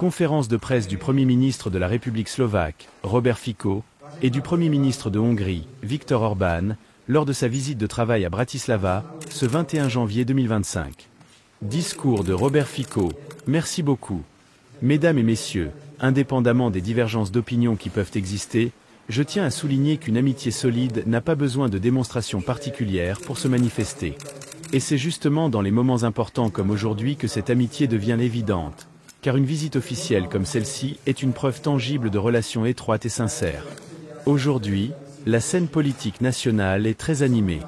Conférence de presse du Premier ministre de la République slovaque, Robert Fico, et du Premier ministre de Hongrie, Viktor Orbán, lors de sa visite de travail à Bratislava, ce 21 janvier 2025. Discours de Robert Fico. Merci beaucoup. Mesdames et messieurs, indépendamment des divergences d'opinion qui peuvent exister, je tiens à souligner qu'une amitié solide n'a pas besoin de démonstrations particulières pour se manifester. Et c'est justement dans les moments importants comme aujourd'hui que cette amitié devient évidente, car une visite officielle comme celle-ci est une preuve tangible de relations étroites et sincères. Aujourd'hui, la scène politique nationale est très animée.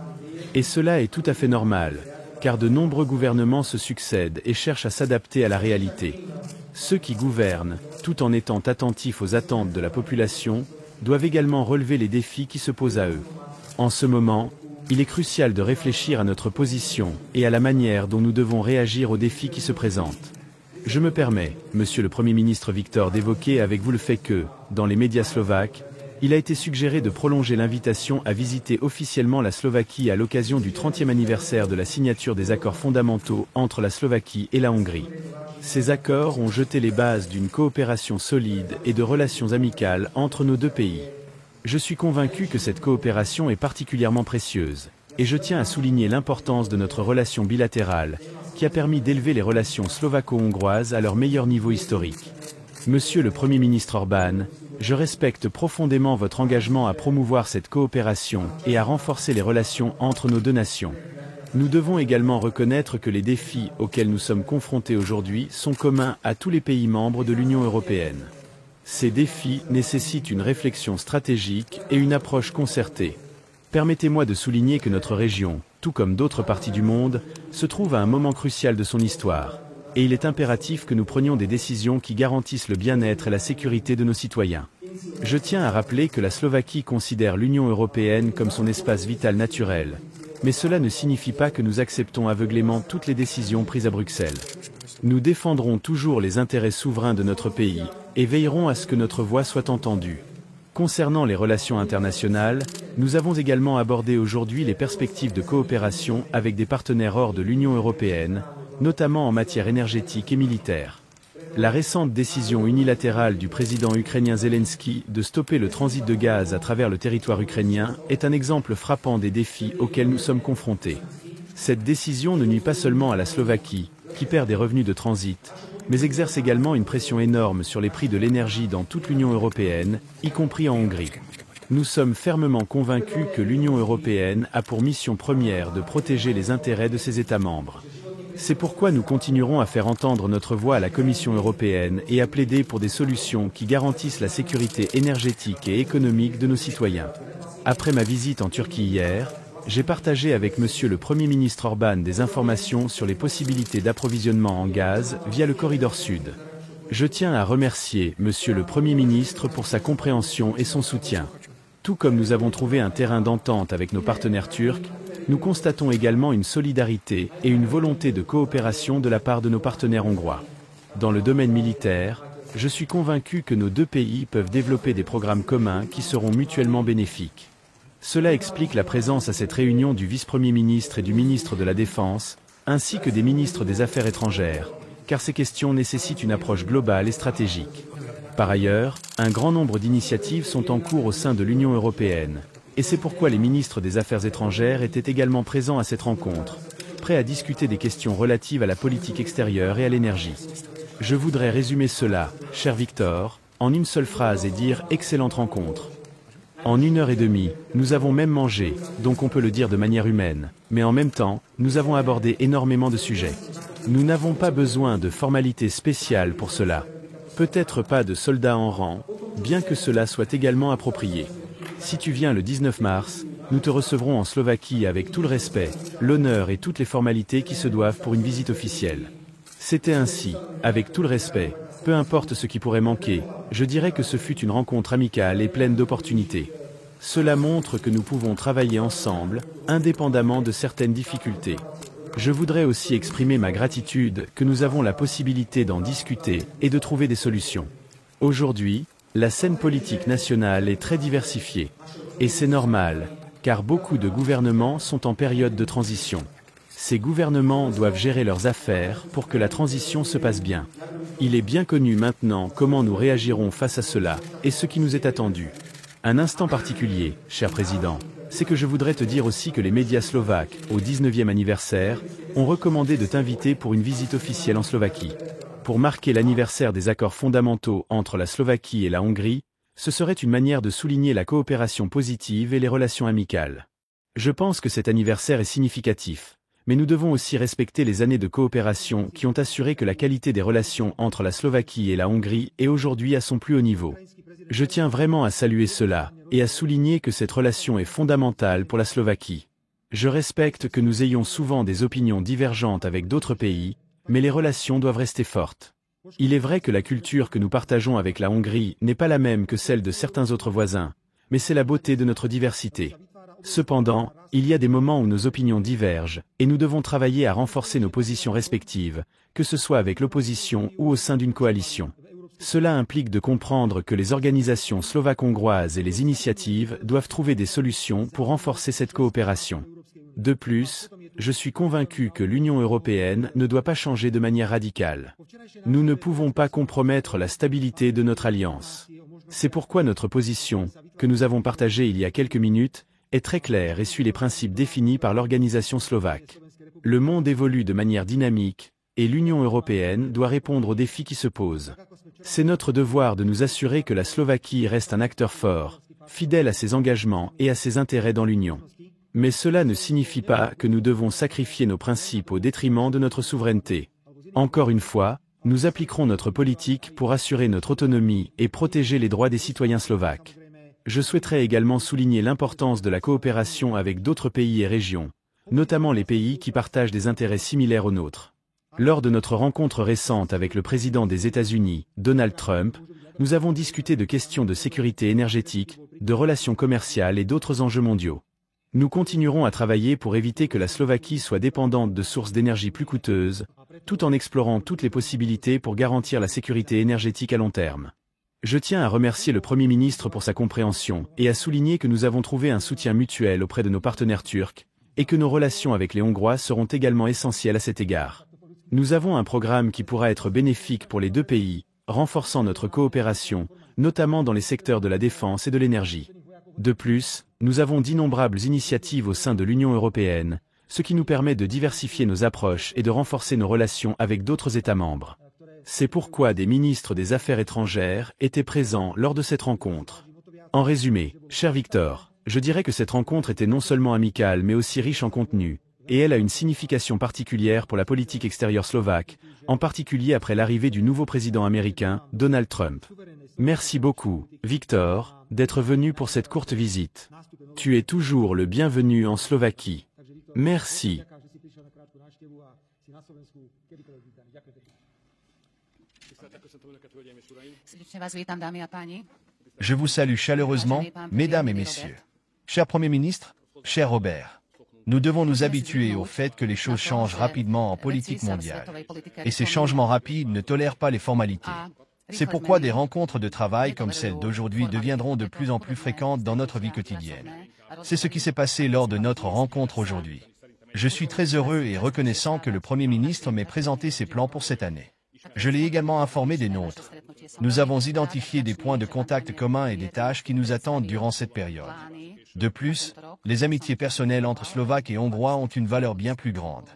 Et cela est tout à fait normal, car de nombreux gouvernements se succèdent et cherchent à s'adapter à la réalité. Ceux qui gouvernent, tout en étant attentifs aux attentes de la population, doivent également relever les défis qui se posent à eux. En ce moment, il est crucial de réfléchir à notre position et à la manière dont nous devons réagir aux défis qui se présentent. Je me permets, Monsieur le Premier ministre Viktor, d'évoquer avec vous le fait que, dans les médias slovaques, il a été suggéré de prolonger l'invitation à visiter officiellement la Slovaquie à l'occasion du 30e anniversaire de la signature des accords fondamentaux entre la Slovaquie et la Hongrie. Ces accords ont jeté les bases d'une coopération solide et de relations amicales entre nos deux pays. Je suis convaincu que cette coopération est particulièrement précieuse, et je tiens à souligner l'importance de notre relation bilatérale, qui a permis d'élever les relations slovaco-hongroises à leur meilleur niveau historique. Monsieur le Premier ministre Orbán, je respecte profondément votre engagement à promouvoir cette coopération et à renforcer les relations entre nos deux nations. Nous devons également reconnaître que les défis auxquels nous sommes confrontés aujourd'hui sont communs à tous les pays membres de l'Union européenne. Ces défis nécessitent une réflexion stratégique et une approche concertée. Permettez-moi de souligner que notre région, tout comme d'autres parties du monde, se trouve à un moment crucial de son histoire, et il est impératif que nous prenions des décisions qui garantissent le bien-être et la sécurité de nos citoyens. Je tiens à rappeler que la Slovaquie considère l'Union européenne comme son espace vital naturel, mais cela ne signifie pas que nous acceptons aveuglément toutes les décisions prises à Bruxelles. Nous défendrons toujours les intérêts souverains de notre pays, et veillerons à ce que notre voix soit entendue. Concernant les relations internationales, nous avons également abordé aujourd'hui les perspectives de coopération avec des partenaires hors de l'Union européenne, notamment en matière énergétique et militaire. La récente décision unilatérale du président ukrainien Zelensky de stopper le transit de gaz à travers le territoire ukrainien est un exemple frappant des défis auxquels nous sommes confrontés. Cette décision ne nuit pas seulement à la Slovaquie, qui perd des revenus de transit, mais exerce également une pression énorme sur les prix de l'énergie dans toute l'Union européenne, y compris en Hongrie. Nous sommes fermement convaincus que l'Union européenne a pour mission première de protéger les intérêts de ses États membres. C'est pourquoi nous continuerons à faire entendre notre voix à la Commission européenne et à plaider pour des solutions qui garantissent la sécurité énergétique et économique de nos citoyens. Après ma visite en Turquie hier, j'ai partagé avec Monsieur le Premier ministre Orbán des informations sur les possibilités d'approvisionnement en gaz via le corridor sud. Je tiens à remercier Monsieur le Premier ministre pour sa compréhension et son soutien. Tout comme nous avons trouvé un terrain d'entente avec nos partenaires turcs, nous constatons également une solidarité et une volonté de coopération de la part de nos partenaires hongrois. Dans le domaine militaire, je suis convaincu que nos deux pays peuvent développer des programmes communs qui seront mutuellement bénéfiques. Cela explique la présence à cette réunion du vice-premier ministre et du ministre de la Défense, ainsi que des ministres des Affaires étrangères, car ces questions nécessitent une approche globale et stratégique. Par ailleurs, un grand nombre d'initiatives sont en cours au sein de l'Union européenne, et c'est pourquoi les ministres des Affaires étrangères étaient également présents à cette rencontre, prêts à discuter des questions relatives à la politique extérieure et à l'énergie. Je voudrais résumer cela, cher Viktor, en une seule phrase et dire « excellente rencontre ». En 1h30, nous avons même mangé, donc on peut le dire de manière humaine, mais en même temps, nous avons abordé énormément de sujets. Nous n'avons pas besoin de formalités spéciales pour cela. Peut-être pas de soldats en rang, bien que cela soit également approprié. Si tu viens le 19 mars, nous te recevrons en Slovaquie avec tout le respect, l'honneur et toutes les formalités qui se doivent pour une visite officielle. C'était ainsi, avec tout le respect, peu importe ce qui pourrait manquer, je dirais que ce fut une rencontre amicale et pleine d'opportunités. Cela montre que nous pouvons travailler ensemble, indépendamment de certaines difficultés. Je voudrais aussi exprimer ma gratitude que nous avons la possibilité d'en discuter et de trouver des solutions. Aujourd'hui, la scène politique nationale est très diversifiée. Et c'est normal, car beaucoup de gouvernements sont en période de transition. Ces gouvernements doivent gérer leurs affaires pour que la transition se passe bien. Il est bien connu maintenant comment nous réagirons face à cela, et ce qui nous est attendu. Un instant particulier, cher Président, c'est que je voudrais te dire aussi que les médias slovaques, au 19e anniversaire, ont recommandé de t'inviter pour une visite officielle en Slovaquie. Pour marquer l'anniversaire des accords fondamentaux entre la Slovaquie et la Hongrie, ce serait une manière de souligner la coopération positive et les relations amicales. Je pense que cet anniversaire est significatif, mais nous devons aussi respecter les années de coopération qui ont assuré que la qualité des relations entre la Slovaquie et la Hongrie est aujourd'hui à son plus haut niveau. Je tiens vraiment à saluer cela, et à souligner que cette relation est fondamentale pour la Slovaquie. Je respecte que nous ayons souvent des opinions divergentes avec d'autres pays, mais les relations doivent rester fortes. Il est vrai que la culture que nous partageons avec la Hongrie n'est pas la même que celle de certains autres voisins, mais c'est la beauté de notre diversité. Cependant, il y a des moments où nos opinions divergent, et nous devons travailler à renforcer nos positions respectives, que ce soit avec l'opposition ou au sein d'une coalition. Cela implique de comprendre que les organisations slovaques-hongroises et les initiatives doivent trouver des solutions pour renforcer cette coopération. De plus, je suis convaincu que l'Union européenne ne doit pas changer de manière radicale. Nous ne pouvons pas compromettre la stabilité de notre alliance. C'est pourquoi notre position, que nous avons partagée il y a quelques minutes, est très claire et suit les principes définis par l'organisation slovaque. Le monde évolue de manière dynamique, et l'Union européenne doit répondre aux défis qui se posent. C'est notre devoir de nous assurer que la Slovaquie reste un acteur fort, fidèle à ses engagements et à ses intérêts dans l'Union. Mais cela ne signifie pas que nous devons sacrifier nos principes au détriment de notre souveraineté. Encore une fois, nous appliquerons notre politique pour assurer notre autonomie et protéger les droits des citoyens slovaques. Je souhaiterais également souligner l'importance de la coopération avec d'autres pays et régions, notamment les pays qui partagent des intérêts similaires aux nôtres. Lors de notre rencontre récente avec le président des États-Unis, Donald Trump, nous avons discuté de questions de sécurité énergétique, de relations commerciales et d'autres enjeux mondiaux. Nous continuerons à travailler pour éviter que la Slovaquie soit dépendante de sources d'énergie plus coûteuses, tout en explorant toutes les possibilités pour garantir la sécurité énergétique à long terme. Je tiens à remercier le Premier ministre pour sa compréhension et à souligner que nous avons trouvé un soutien mutuel auprès de nos partenaires turcs, et que nos relations avec les Hongrois seront également essentielles à cet égard. Nous avons un programme qui pourra être bénéfique pour les deux pays, renforçant notre coopération, notamment dans les secteurs de la défense et de l'énergie. De plus, nous avons d'innombrables initiatives au sein de l'Union européenne, ce qui nous permet de diversifier nos approches et de renforcer nos relations avec d'autres États membres. C'est pourquoi des ministres des Affaires étrangères étaient présents lors de cette rencontre. En résumé, cher Victor, je dirais que cette rencontre était non seulement amicale mais aussi riche en contenu, et elle a une signification particulière pour la politique extérieure slovaque, en particulier après l'arrivée du nouveau président américain, Donald Trump. Merci beaucoup, Victor, d'être venu pour cette courte visite. Tu es toujours le bienvenu en Slovaquie. Merci. Je vous salue chaleureusement, mesdames et messieurs. Cher Premier ministre, cher Robert, nous devons nous habituer au fait que les choses changent rapidement en politique mondiale. Et ces changements rapides ne tolèrent pas les formalités. C'est pourquoi des rencontres de travail comme celle d'aujourd'hui deviendront de plus en plus fréquentes dans notre vie quotidienne. C'est ce qui s'est passé lors de notre rencontre aujourd'hui. Je suis très heureux et reconnaissant que le Premier ministre m'ait présenté ses plans pour cette année. Je l'ai également informé des nôtres. Nous avons identifié des points de contact communs et des tâches qui nous attendent durant cette période. De plus, les amitiés personnelles entre Slovaques et Hongrois ont une valeur bien plus grande.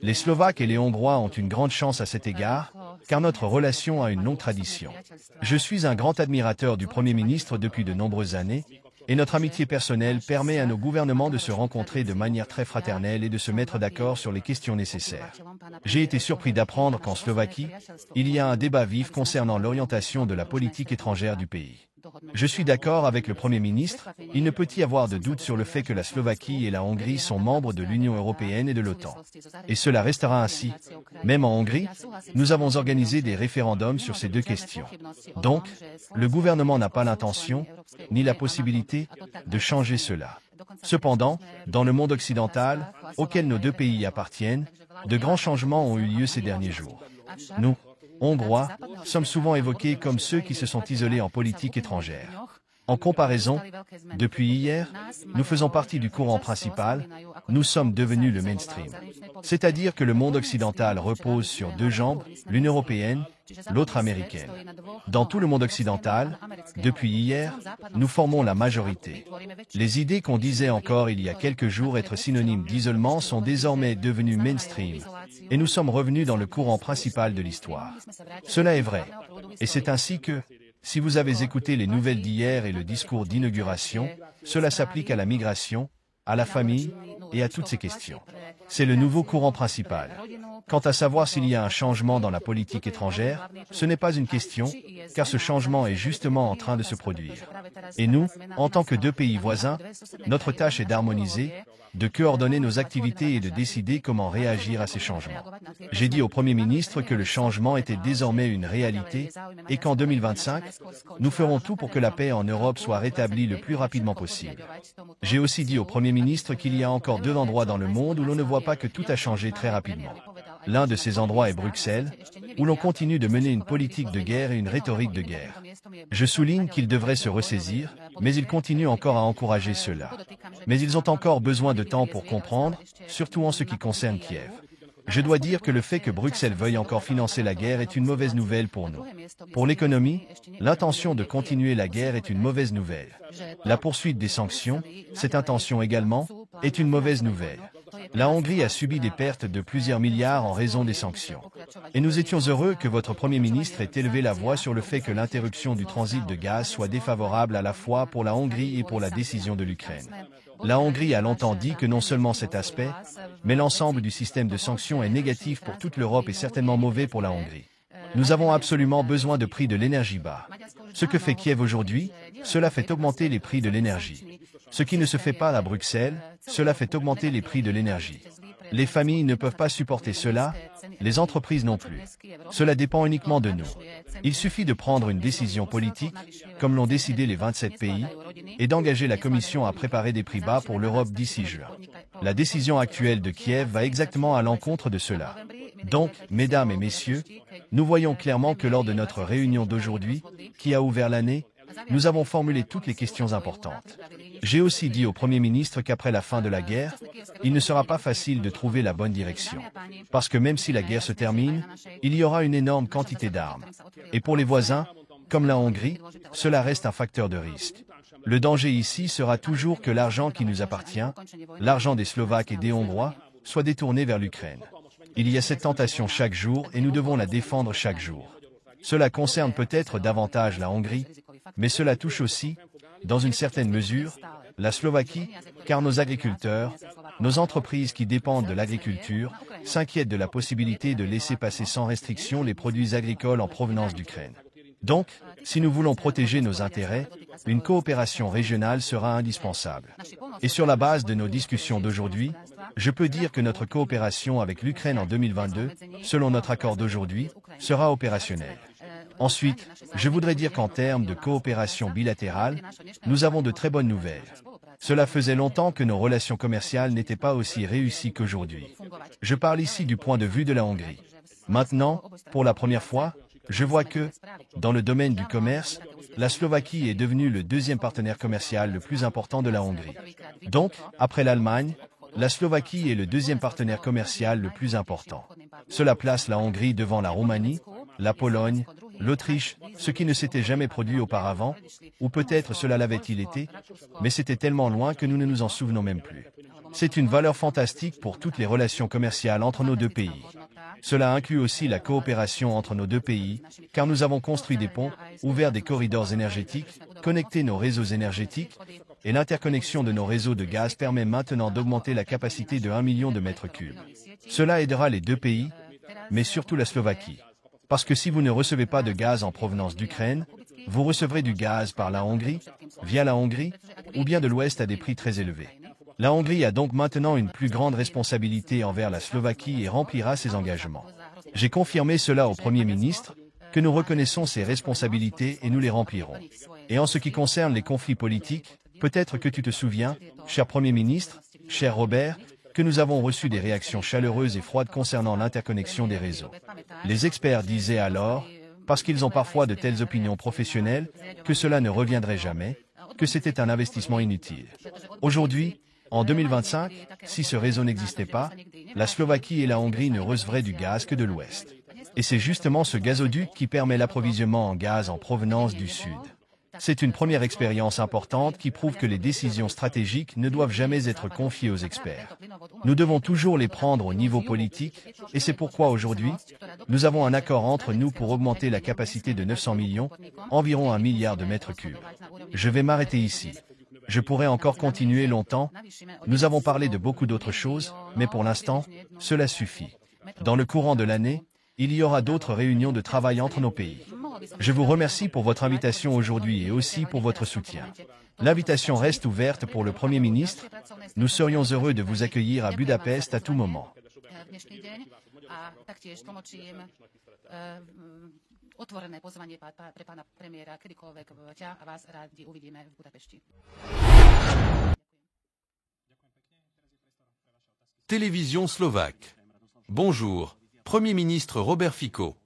Les Slovaques et les Hongrois ont une grande chance à cet égard, car notre relation a une longue tradition. Je suis un grand admirateur du Premier ministre depuis de nombreuses années, et notre amitié personnelle permet à nos gouvernements de se rencontrer de manière très fraternelle et de se mettre d'accord sur les questions nécessaires. J'ai été surpris d'apprendre qu'en Slovaquie, il y a un débat vif concernant l'orientation de la politique étrangère du pays. Je suis d'accord avec le Premier ministre, il ne peut y avoir de doute sur le fait que la Slovaquie et la Hongrie sont membres de l'Union européenne et de l'OTAN. Et cela restera ainsi. Même en Hongrie, nous avons organisé des référendums sur ces deux questions. Donc, le gouvernement n'a pas l'intention, ni la possibilité, de changer cela. Cependant, dans le monde occidental, auquel nos deux pays appartiennent, de grands changements ont eu lieu ces derniers jours. Nous, Hongrois, sommes souvent évoqués comme ceux qui se sont isolés en politique étrangère. En comparaison, depuis hier, nous faisons partie du courant principal, nous sommes devenus le mainstream. C'est-à-dire que le monde occidental repose sur deux jambes, l'une européenne, l'autre américaine. Dans tout le monde occidental, depuis hier, nous formons la majorité. Les idées qu'on disait encore il y a quelques jours être synonymes d'isolement sont désormais devenues mainstream, et nous sommes revenus dans le courant principal de l'histoire. Cela est vrai. Et c'est ainsi que, si vous avez écouté les nouvelles d'hier et le discours d'inauguration, cela s'applique à la migration, à la famille et à toutes ces questions. C'est le nouveau courant principal. Quant à savoir s'il y a un changement dans la politique étrangère, ce n'est pas une question, car ce changement est justement en train de se produire. Et nous, en tant que deux pays voisins, notre tâche est d'harmoniser, de coordonner nos activités et de décider comment réagir à ces changements. J'ai dit au Premier ministre que le changement était désormais une réalité et qu'en 2025, nous ferons tout pour que la paix en Europe soit rétablie le plus rapidement possible. J'ai aussi dit au Premier ministre qu'il y a encore deux endroits dans le monde où l'on ne voit pas que tout a changé très rapidement. L'un de ces endroits est Bruxelles, où l'on continue de mener une politique de guerre et une rhétorique de guerre. Je souligne qu'ils devraient se ressaisir, mais ils continuent encore à encourager cela. Mais ils ont encore besoin de temps pour comprendre, surtout en ce qui concerne Kiev. Je dois dire que le fait que Bruxelles veuille encore financer la guerre est une mauvaise nouvelle pour nous. Pour l'économie, l'intention de continuer la guerre est une mauvaise nouvelle. La poursuite des sanctions, cette intention également, est une mauvaise nouvelle. La Hongrie a subi des pertes de plusieurs milliards en raison des sanctions. Et nous étions heureux que votre Premier ministre ait élevé la voix sur le fait que l'interruption du transit de gaz soit défavorable à la fois pour la Hongrie et pour la décision de l'Ukraine. La Hongrie a longtemps dit que non seulement cet aspect, mais l'ensemble du système de sanctions est négatif pour toute l'Europe et certainement mauvais pour la Hongrie. Nous avons absolument besoin de prix de l'énergie bas. Ce que fait Kiev aujourd'hui, cela fait augmenter les prix de l'énergie. Ce qui ne se fait pas à Bruxelles, cela fait augmenter les prix de l'énergie. Les familles ne peuvent pas supporter cela, les entreprises non plus. Cela dépend uniquement de nous. Il suffit de prendre une décision politique, comme l'ont décidé les 27 pays, et d'engager la Commission à préparer des prix bas pour l'Europe d'ici juin. La décision actuelle de Kiev va exactement à l'encontre de cela. Donc, mesdames et messieurs, nous voyons clairement que lors de notre réunion d'aujourd'hui, qui a ouvert l'année, nous avons formulé toutes les questions importantes. J'ai aussi dit au Premier ministre qu'après la fin de la guerre, il ne sera pas facile de trouver la bonne direction. Parce que même si la guerre se termine, il y aura une énorme quantité d'armes. Et pour les voisins, comme la Hongrie, cela reste un facteur de risque. Le danger ici sera toujours que l'argent qui nous appartient, l'argent des Slovaques et des Hongrois, soit détourné vers l'Ukraine. Il y a cette tentation chaque jour et nous devons la défendre chaque jour. Cela concerne peut-être davantage la Hongrie, mais cela touche aussi, dans une certaine mesure, la Slovaquie, car nos agriculteurs, nos entreprises qui dépendent de l'agriculture, s'inquiètent de la possibilité de laisser passer sans restriction les produits agricoles en provenance d'Ukraine. Donc, si nous voulons protéger nos intérêts, une coopération régionale sera indispensable. Et sur la base de nos discussions d'aujourd'hui, je peux dire que notre coopération avec l'Ukraine en 2022, selon notre accord d'aujourd'hui, sera opérationnelle. Ensuite, je voudrais dire qu'en termes de coopération bilatérale, nous avons de très bonnes nouvelles. Cela faisait longtemps que nos relations commerciales n'étaient pas aussi réussies qu'aujourd'hui. Je parle ici du point de vue de la Hongrie. Maintenant, pour la première fois, je vois que, dans le domaine du commerce, la Slovaquie est devenue le deuxième partenaire commercial le plus important de la Hongrie. Donc, après l'Allemagne, la Slovaquie est le deuxième partenaire commercial le plus important. Cela place la Hongrie devant la Roumanie, la Pologne, l'Autriche, ce qui ne s'était jamais produit auparavant, ou peut-être cela l'avait-il été, mais c'était tellement loin que nous ne nous en souvenons même plus. C'est une valeur fantastique pour toutes les relations commerciales entre nos deux pays. Cela inclut aussi la coopération entre nos deux pays, car nous avons construit des ponts, ouvert des corridors énergétiques, connecté nos réseaux énergétiques, et l'interconnexion de nos réseaux de gaz permet maintenant d'augmenter la capacité de 1 million de mètres cubes. Cela aidera les deux pays, mais surtout la Slovaquie. Parce que si vous ne recevez pas de gaz en provenance d'Ukraine, vous recevrez du gaz par la Hongrie, via la Hongrie, ou bien de l'Ouest à des prix très élevés. La Hongrie a donc maintenant une plus grande responsabilité envers la Slovaquie et remplira ses engagements. J'ai confirmé cela au Premier ministre, que nous reconnaissons ses responsabilités et nous les remplirons. Et en ce qui concerne les conflits politiques, peut-être que tu te souviens, cher Premier ministre, cher Robert, que nous avons reçu des réactions chaleureuses et froides concernant l'interconnexion des réseaux. Les experts disaient alors, parce qu'ils ont parfois de telles opinions professionnelles, que cela ne reviendrait jamais, que c'était un investissement inutile. Aujourd'hui, en 2025, si ce réseau n'existait pas, la Slovaquie et la Hongrie ne recevraient du gaz que de l'Ouest. Et c'est justement ce gazoduc qui permet l'approvisionnement en gaz en provenance du Sud. C'est une première expérience importante qui prouve que les décisions stratégiques ne doivent jamais être confiées aux experts. Nous devons toujours les prendre au niveau politique, et c'est pourquoi aujourd'hui, nous avons un accord entre nous pour augmenter la capacité de 900 millions, environ 1 milliard de mètres cubes. Je vais m'arrêter ici. Je pourrais encore continuer longtemps. Nous avons parlé de beaucoup d'autres choses, mais pour l'instant, cela suffit. Dans le courant de l'année, il y aura d'autres réunions de travail entre nos pays. Je vous remercie pour votre invitation aujourd'hui et aussi pour votre soutien. L'invitation reste ouverte pour le Premier ministre. Nous serions heureux de vous accueillir à Budapest à tout moment. Télévision slovaque. Bonjour, Premier ministre Robert Fico.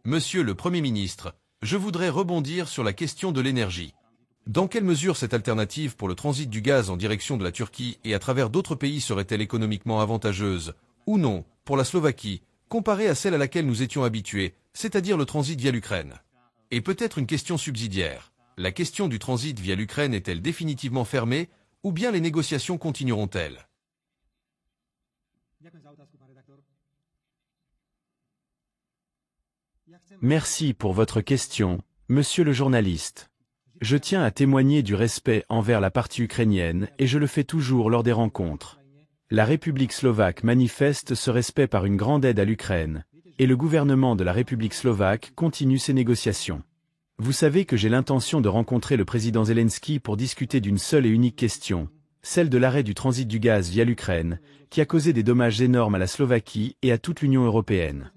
Monsieur le Premier ministre, je voudrais rebondir sur la question de l'énergie. Dans quelle mesure cette alternative pour le transit du gaz en direction de la Turquie et à travers d'autres pays serait-elle économiquement avantageuse, ou non, pour la Slovaquie, comparée à celle à laquelle nous étions habitués, c'est-à-dire le transit via l'Ukraine? Et peut-être une question subsidiaire. La question du transit via l'Ukraine est-elle définitivement fermée, ou bien les négociations continueront-elles? Merci pour votre question, monsieur le journaliste. Je tiens à témoigner du respect envers la partie ukrainienne et je le fais toujours lors des rencontres. La République slovaque manifeste ce respect par une grande aide à l'Ukraine, et le gouvernement de la République slovaque continue ses négociations. Vous savez que j'ai l'intention de rencontrer le président Zelensky pour discuter d'une seule et unique question, celle de l'arrêt du transit du gaz via l'Ukraine, qui a causé des dommages énormes à la Slovaquie et à toute l'Union européenne.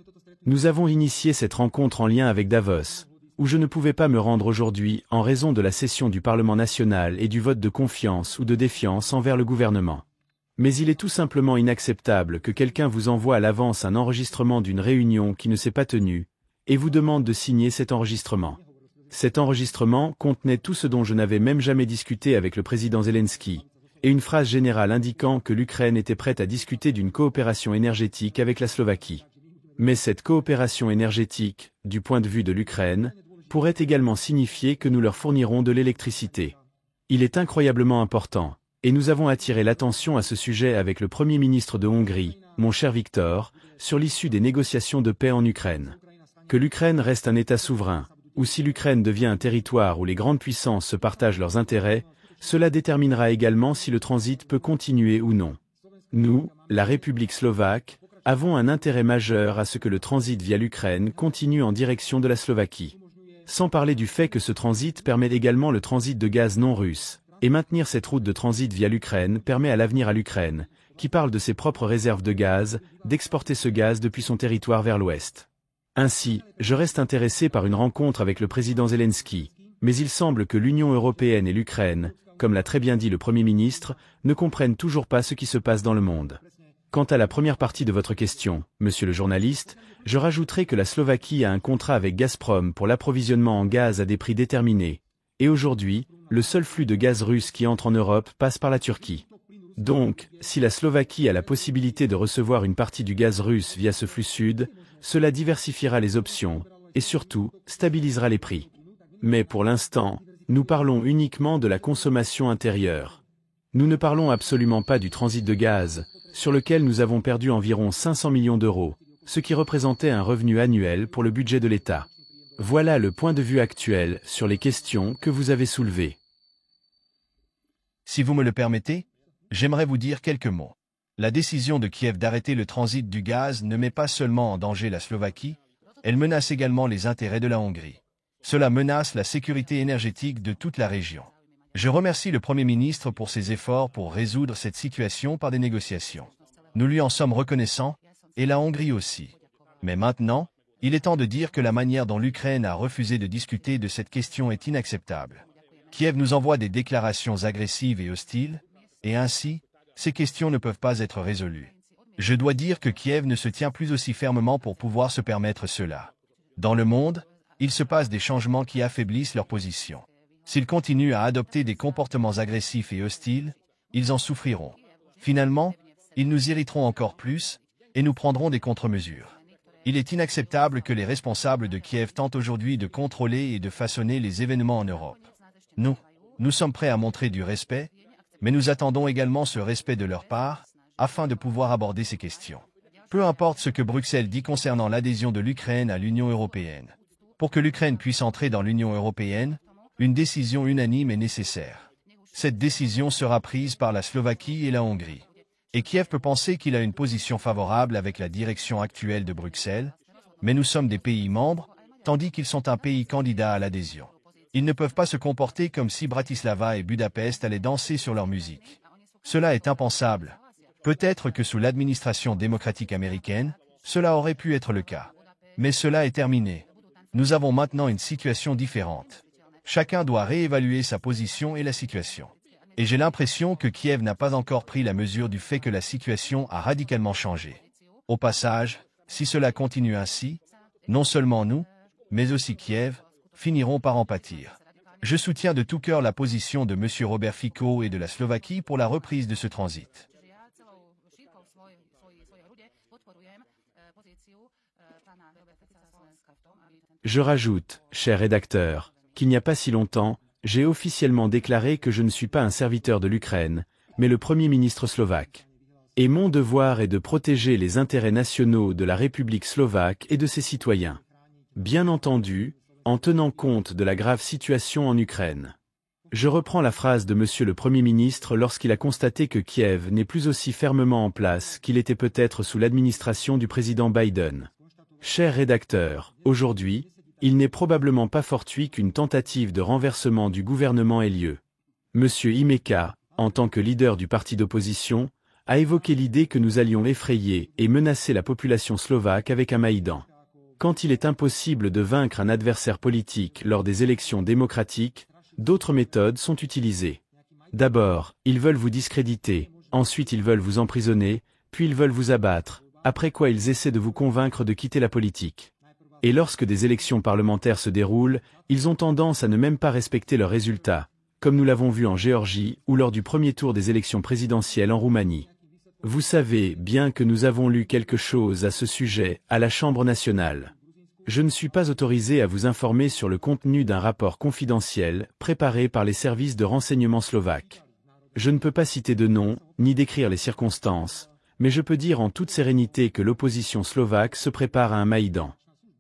Nous avons initié cette rencontre en lien avec Davos, où je ne pouvais pas me rendre aujourd'hui en raison de la session du Parlement national et du vote de confiance ou de défiance envers le gouvernement. Mais il est tout simplement inacceptable que quelqu'un vous envoie à l'avance un enregistrement d'une réunion qui ne s'est pas tenue, et vous demande de signer cet enregistrement. Cet enregistrement contenait tout ce dont je n'avais même jamais discuté avec le président Zelensky, et une phrase générale indiquant que l'Ukraine était prête à discuter d'une coopération énergétique avec la Slovaquie. Mais cette coopération énergétique, du point de vue de l'Ukraine, pourrait également signifier que nous leur fournirons de l'électricité. Il est incroyablement important, et nous avons attiré l'attention à ce sujet avec le Premier ministre de Hongrie, mon cher Victor, sur l'issue des négociations de paix en Ukraine. Que l'Ukraine reste un État souverain, ou si l'Ukraine devient un territoire où les grandes puissances se partagent leurs intérêts, cela déterminera également si le transit peut continuer ou non. Nous, la République slovaque, avons un intérêt majeur à ce que le transit via l'Ukraine continue en direction de la Slovaquie. Sans parler du fait que ce transit permet également le transit de gaz non russe, et maintenir cette route de transit via l'Ukraine permet à l'avenir à l'Ukraine, qui parle de ses propres réserves de gaz, d'exporter ce gaz depuis son territoire vers l'ouest. Ainsi, je reste intéressé par une rencontre avec le président Zelensky, mais il semble que l'Union européenne et l'Ukraine, comme l'a très bien dit le Premier ministre, ne comprennent toujours pas ce qui se passe dans le monde. Quant à la première partie de votre question, monsieur le journaliste, je rajouterai que la Slovaquie a un contrat avec Gazprom pour l'approvisionnement en gaz à des prix déterminés, et aujourd'hui, le seul flux de gaz russe qui entre en Europe passe par la Turquie. Donc, si la Slovaquie a la possibilité de recevoir une partie du gaz russe via ce flux sud, cela diversifiera les options, et surtout, stabilisera les prix. Mais pour l'instant, nous parlons uniquement de la consommation intérieure. Nous ne parlons absolument pas du transit de gaz, sur lequel nous avons perdu environ 500 millions d'euros, ce qui représentait un revenu annuel pour le budget de l'État. Voilà le point de vue actuel sur les questions que vous avez soulevées. Si vous me le permettez, j'aimerais vous dire quelques mots. La décision de Kiev d'arrêter le transit du gaz ne met pas seulement en danger la Slovaquie, elle menace également les intérêts de la Hongrie. Cela menace la sécurité énergétique de toute la région. Je remercie le Premier ministre pour ses efforts pour résoudre cette situation par des négociations. Nous lui en sommes reconnaissants, et la Hongrie aussi. Mais maintenant, il est temps de dire que la manière dont l'Ukraine a refusé de discuter de cette question est inacceptable. Kiev nous envoie des déclarations agressives et hostiles, et ainsi, ces questions ne peuvent pas être résolues. Je dois dire que Kiev ne se tient plus aussi fermement pour pouvoir se permettre cela. Dans le monde, il se passe des changements qui affaiblissent leur position. S'ils continuent à adopter des comportements agressifs et hostiles, ils en souffriront. Finalement, ils nous irriteront encore plus, et nous prendrons des contre-mesures. Il est inacceptable que les responsables de Kiev tentent aujourd'hui de contrôler et de façonner les événements en Europe. Nous sommes prêts à montrer du respect, mais nous attendons également ce respect de leur part, afin de pouvoir aborder ces questions. Peu importe ce que Bruxelles dit concernant l'adhésion de l'Ukraine à l'Union européenne. Pour que l'Ukraine puisse entrer dans l'Union européenne, une décision unanime est nécessaire. Cette décision sera prise par la Slovaquie et la Hongrie. Et Kiev peut penser qu'il a une position favorable avec la direction actuelle de Bruxelles, mais nous sommes des pays membres, tandis qu'ils sont un pays candidat à l'adhésion. Ils ne peuvent pas se comporter comme si Bratislava et Budapest allaient danser sur leur musique. Cela est impensable. Peut-être que sous l'administration démocratique américaine, cela aurait pu être le cas. Mais cela est terminé. Nous avons maintenant une situation différente. Chacun doit réévaluer sa position et la situation. Et j'ai l'impression que Kiev n'a pas encore pris la mesure du fait que la situation a radicalement changé. Au passage, si cela continue ainsi, non seulement nous, mais aussi Kiev, finiront par en pâtir. Je soutiens de tout cœur la position de M. Robert Fico et de la Slovaquie pour la reprise de ce transit. Je rajoute, cher rédacteur, qu'il n'y a pas si longtemps, j'ai officiellement déclaré que je ne suis pas un serviteur de l'Ukraine, mais le Premier ministre slovaque. Et mon devoir est de protéger les intérêts nationaux de la République slovaque et de ses citoyens. Bien entendu, en tenant compte de la grave situation en Ukraine. Je reprends la phrase de Monsieur le Premier ministre lorsqu'il a constaté que Kiev n'est plus aussi fermement en place qu'il était peut-être sous l'administration du président Biden. Cher rédacteur, aujourd'hui, il n'est probablement pas fortuit qu'une tentative de renversement du gouvernement ait lieu. Monsieur Imeka, en tant que leader du parti d'opposition, a évoqué l'idée que nous allions effrayer et menacer la population slovaque avec un Maïdan. Quand il est impossible de vaincre un adversaire politique lors des élections démocratiques, d'autres méthodes sont utilisées. D'abord, ils veulent vous discréditer, ensuite ils veulent vous emprisonner, puis ils veulent vous abattre, après quoi ils essaient de vous convaincre de quitter la politique. Et lorsque des élections parlementaires se déroulent, ils ont tendance à ne même pas respecter leurs résultats, comme nous l'avons vu en Géorgie ou lors du premier tour des élections présidentielles en Roumanie. Vous savez bien que nous avons lu quelque chose à ce sujet à la Chambre nationale. Je ne suis pas autorisé à vous informer sur le contenu d'un rapport confidentiel préparé par les services de renseignement slovaques. Je ne peux pas citer de nom, ni décrire les circonstances, mais je peux dire en toute sérénité que l'opposition slovaque se prépare à un Maïdan.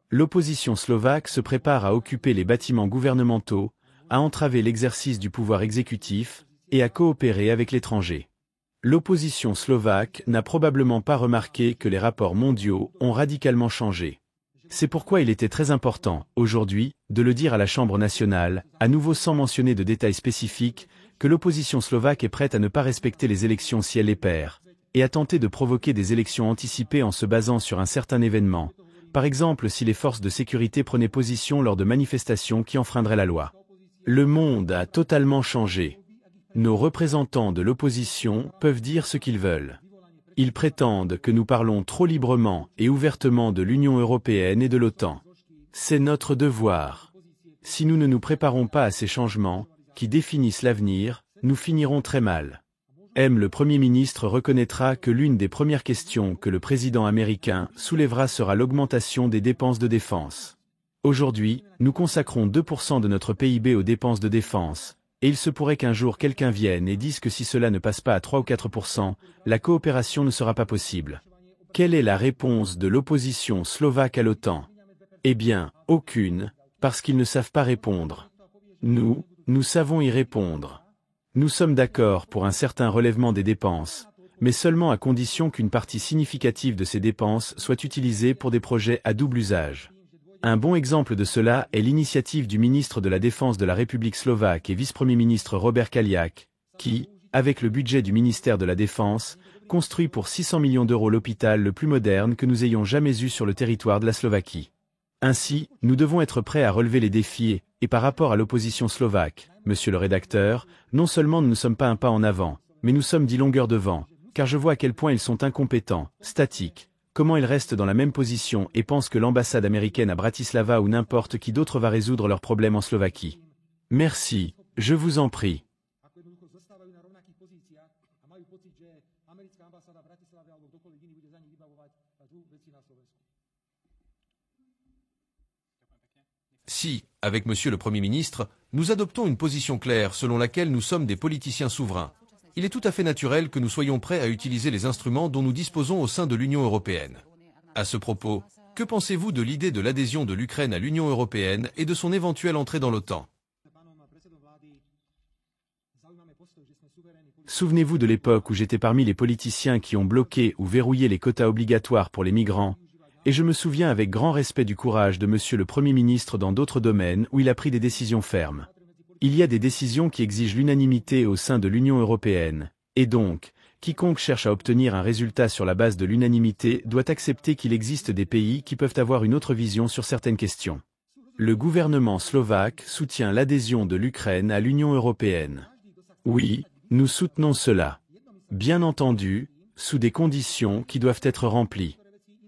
L'opposition slovaque se prépare à occuper les bâtiments gouvernementaux, à entraver l'exercice du pouvoir exécutif, et à coopérer avec l'étranger. L'opposition slovaque n'a probablement pas remarqué que les rapports mondiaux ont radicalement changé. C'est pourquoi il était très important, aujourd'hui, de le dire à la Chambre nationale, à nouveau sans mentionner de détails spécifiques, que l'opposition slovaque est prête à ne pas respecter les élections si elle les perd, et à tenter de provoquer des élections anticipées en se basant sur un certain événement, par exemple si les forces de sécurité prenaient position lors de manifestations qui enfreindraient la loi. Le monde a totalement changé. Nos représentants de l'opposition peuvent dire ce qu'ils veulent. Ils prétendent que nous parlons trop librement et ouvertement de l'Union européenne et de l'OTAN. C'est notre devoir. Si nous ne nous préparons pas à ces changements, qui définissent l'avenir, nous finirons très mal. Le Premier ministre reconnaîtra que l'une des premières questions que le président américain soulèvera sera l'augmentation des dépenses de défense. Aujourd'hui, nous consacrons 2% de notre PIB aux dépenses de défense, et il se pourrait qu'un jour quelqu'un vienne et dise que si cela ne passe pas à 3 ou 4%, la coopération ne sera pas possible. Quelle est la réponse de l'opposition slovaque à l'OTAN? Eh bien, aucune, parce qu'ils ne savent pas répondre. Nous savons y répondre. Nous sommes d'accord pour un certain relèvement des dépenses, mais seulement à condition qu'une partie significative de ces dépenses soit utilisée pour des projets à double usage. Un bon exemple de cela est l'initiative du ministre de la Défense de la République slovaque et vice-premier ministre Robert Kaliak, qui, avec le budget du ministère de la Défense, construit pour 600 millions d'euros l'hôpital le plus moderne que nous ayons jamais eu sur le territoire de la Slovaquie. Ainsi, nous devons être prêts à relever les défis et par rapport à l'opposition slovaque, monsieur le rédacteur, non seulement nous ne sommes pas un pas en avant, mais nous sommes 10 longueurs devant, car je vois à quel point ils sont incompétents, statiques, comment ils restent dans la même position et pensent que l'ambassade américaine à Bratislava ou n'importe qui d'autre va résoudre leurs problèmes en Slovaquie. Merci, je vous en prie. a majú pocit, že americká ambasáda v Bratislave alebo kdokoľvek iný bude za nich vybavovať Si, avec Monsieur le Premier ministre, nous adoptons une position claire selon laquelle nous sommes des politiciens souverains, il est tout à fait naturel que nous soyons prêts à utiliser les instruments dont nous disposons au sein de l'Union européenne. À ce propos, que pensez-vous de l'idée de l'adhésion de l'Ukraine à l'Union européenne et de son éventuelle entrée dans l'OTAN? Souvenez-vous de l'époque où j'étais parmi les politiciens qui ont bloqué ou verrouillé les quotas obligatoires pour les migrants, et je me souviens avec grand respect du courage de Monsieur le Premier ministre dans d'autres domaines où il a pris des décisions fermes. Il y a des décisions qui exigent l'unanimité au sein de l'Union européenne, et donc, quiconque cherche à obtenir un résultat sur la base de l'unanimité doit accepter qu'il existe des pays qui peuvent avoir une autre vision sur certaines questions. Le gouvernement slovaque soutient l'adhésion de l'Ukraine à l'Union européenne. Oui, nous soutenons cela. Bien entendu, sous des conditions qui doivent être remplies.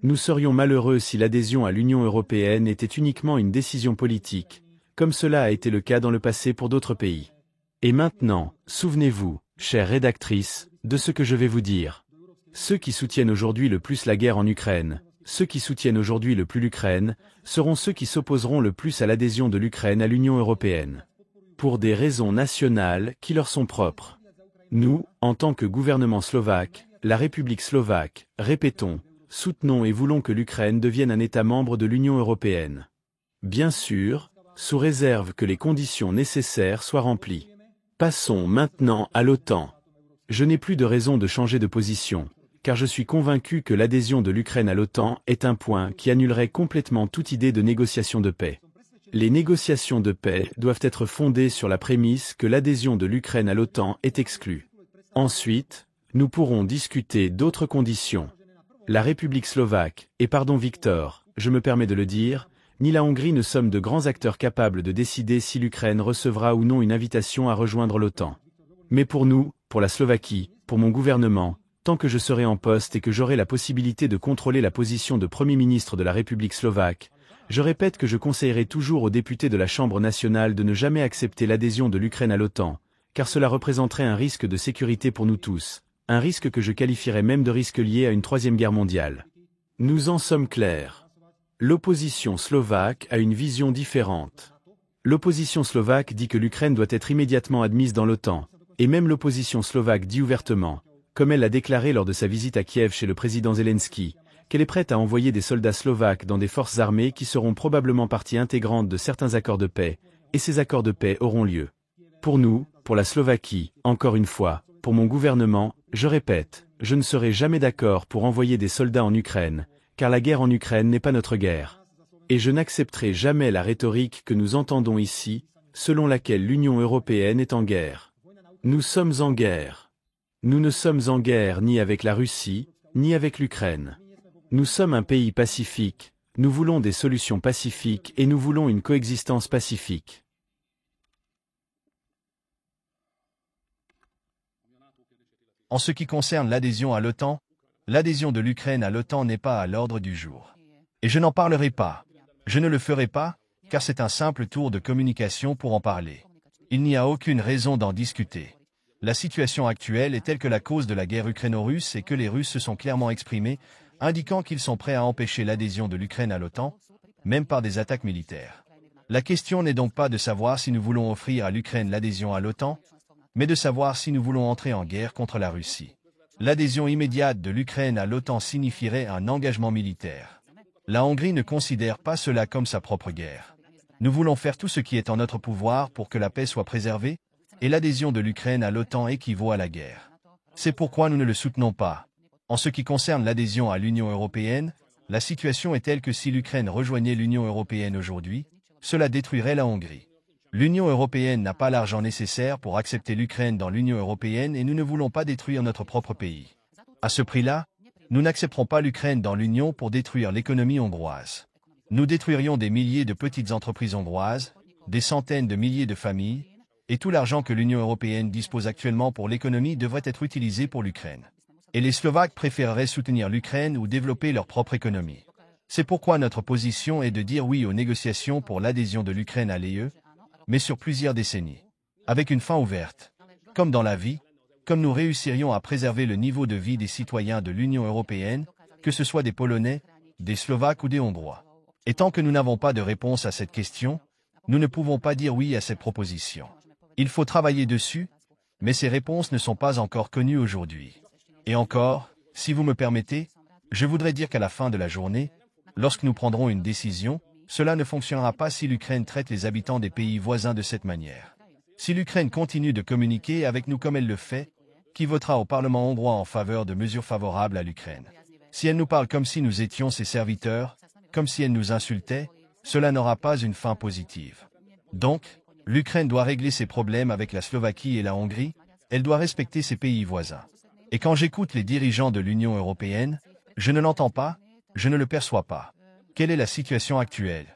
Nous serions malheureux si l'adhésion à l'Union européenne était uniquement une décision politique, comme cela a été le cas dans le passé pour d'autres pays. Et maintenant, souvenez-vous, chère rédactrice, de ce que je vais vous dire. Ceux qui soutiennent aujourd'hui le plus la guerre en Ukraine, ceux qui soutiennent aujourd'hui le plus l'Ukraine, seront ceux qui s'opposeront le plus à l'adhésion de l'Ukraine à l'Union européenne. Pour des raisons nationales qui leur sont propres. Nous, en tant que gouvernement slovaque, la République slovaque, répétons, soutenons et voulons que l'Ukraine devienne un État membre de l'Union européenne. Bien sûr, sous réserve que les conditions nécessaires soient remplies. Passons maintenant à l'OTAN. Je n'ai plus de raison de changer de position, car je suis convaincu que l'adhésion de l'Ukraine à l'OTAN est un point qui annulerait complètement toute idée de négociation de paix. Les négociations de paix doivent être fondées sur la prémisse que l'adhésion de l'Ukraine à l'OTAN est exclue. Ensuite, nous pourrons discuter d'autres conditions. La République slovaque, et pardon Victor, je me permets de le dire, ni la Hongrie ne sommes de grands acteurs capables de décider si l'Ukraine recevra ou non une invitation à rejoindre l'OTAN. Mais pour nous, pour la Slovaquie, pour mon gouvernement, tant que je serai en poste et que j'aurai la possibilité de contrôler la position de Premier ministre de la République slovaque, je répète que je conseillerai toujours aux députés de la Chambre nationale de ne jamais accepter l'adhésion de l'Ukraine à l'OTAN, car cela représenterait un risque de sécurité pour nous tous, un risque que je qualifierais même de risque lié à une troisième guerre mondiale. Nous en sommes clairs. L'opposition slovaque a une vision différente. L'opposition slovaque dit que l'Ukraine doit être immédiatement admise dans l'OTAN, et même l'opposition slovaque dit ouvertement, comme elle l'a déclaré lors de sa visite à Kiev chez le président Zelensky, qu'elle est prête à envoyer des soldats slovaques dans des forces armées qui seront probablement partie intégrante de certains accords de paix, et ces accords de paix auront lieu. Pour nous, pour la Slovaquie, encore une fois, pour mon gouvernement, je répète, je ne serai jamais d'accord pour envoyer des soldats en Ukraine, car la guerre en Ukraine n'est pas notre guerre. Et je n'accepterai jamais la rhétorique que nous entendons ici, selon laquelle l'Union européenne est en guerre. Nous sommes en guerre. Nous ne sommes en guerre ni avec la Russie, ni avec l'Ukraine. Nous sommes un pays pacifique, nous voulons des solutions pacifiques et nous voulons une coexistence pacifique. En ce qui concerne l'adhésion à l'OTAN, l'adhésion de l'Ukraine à l'OTAN n'est pas à l'ordre du jour. Et je n'en parlerai pas. Je ne le ferai pas, car c'est un simple tour de communication pour en parler. Il n'y a aucune raison d'en discuter. La situation actuelle est telle que la cause de la guerre ukraino-russe et que les Russes se sont clairement exprimés, indiquant qu'ils sont prêts à empêcher l'adhésion de l'Ukraine à l'OTAN, même par des attaques militaires. La question n'est donc pas de savoir si nous voulons offrir à l'Ukraine l'adhésion à l'OTAN, mais de savoir si nous voulons entrer en guerre contre la Russie. L'adhésion immédiate de l'Ukraine à l'OTAN signifierait un engagement militaire. La Hongrie ne considère pas cela comme sa propre guerre. Nous voulons faire tout ce qui est en notre pouvoir pour que la paix soit préservée, et l'adhésion de l'Ukraine à l'OTAN équivaut à la guerre. C'est pourquoi nous ne le soutenons pas. En ce qui concerne l'adhésion à l'Union européenne, la situation est telle que si l'Ukraine rejoignait l'Union européenne aujourd'hui, cela détruirait la Hongrie. L'Union européenne n'a pas l'argent nécessaire pour accepter l'Ukraine dans l'Union européenne et nous ne voulons pas détruire notre propre pays. À ce prix-là, nous n'accepterons pas l'Ukraine dans l'Union pour détruire l'économie hongroise. Nous détruirions des milliers de petites entreprises hongroises, des centaines de milliers de familles, et tout l'argent que l'Union européenne dispose actuellement pour l'économie devrait être utilisé pour l'Ukraine. Et les Slovaques préféreraient soutenir l'Ukraine ou développer leur propre économie. C'est pourquoi notre position est de dire oui aux négociations pour l'adhésion de l'Ukraine à l'UE, mais sur plusieurs décennies, avec une fin ouverte. Comme dans la vie, comme nous réussirions à préserver le niveau de vie des citoyens de l'Union européenne, que ce soit des Polonais, des Slovaques ou des Hongrois. Et tant que nous n'avons pas de réponse à cette question, Nous ne pouvons pas dire oui à cette proposition. Il faut travailler dessus, mais ces réponses ne sont pas encore connues aujourd'hui. Et encore, si vous me permettez, je voudrais dire qu'à la fin de la journée, lorsque nous prendrons une décision, cela ne fonctionnera pas si l'Ukraine traite les habitants des pays voisins de cette manière. Si l'Ukraine continue de communiquer avec nous comme elle le fait, qui votera au Parlement hongrois en faveur de mesures favorables à l'Ukraine? Si elle nous parle comme si nous étions ses serviteurs, comme si elle nous insultait, cela n'aura pas une fin positive. Donc, l'Ukraine doit régler ses problèmes avec la Slovaquie et la Hongrie, elle doit respecter ses pays voisins. Et quand j'écoute les dirigeants de l'Union européenne, je ne l'entends pas, je ne le perçois pas. Quelle est la situation actuelle?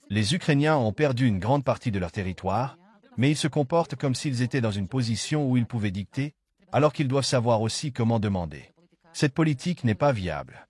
Les Ukrainiens ont perdu une grande partie de leur territoire, mais ils se comportent comme s'ils étaient dans une position où ils pouvaient dicter, alors qu'ils doivent savoir aussi comment demander. Cette politique n'est pas viable.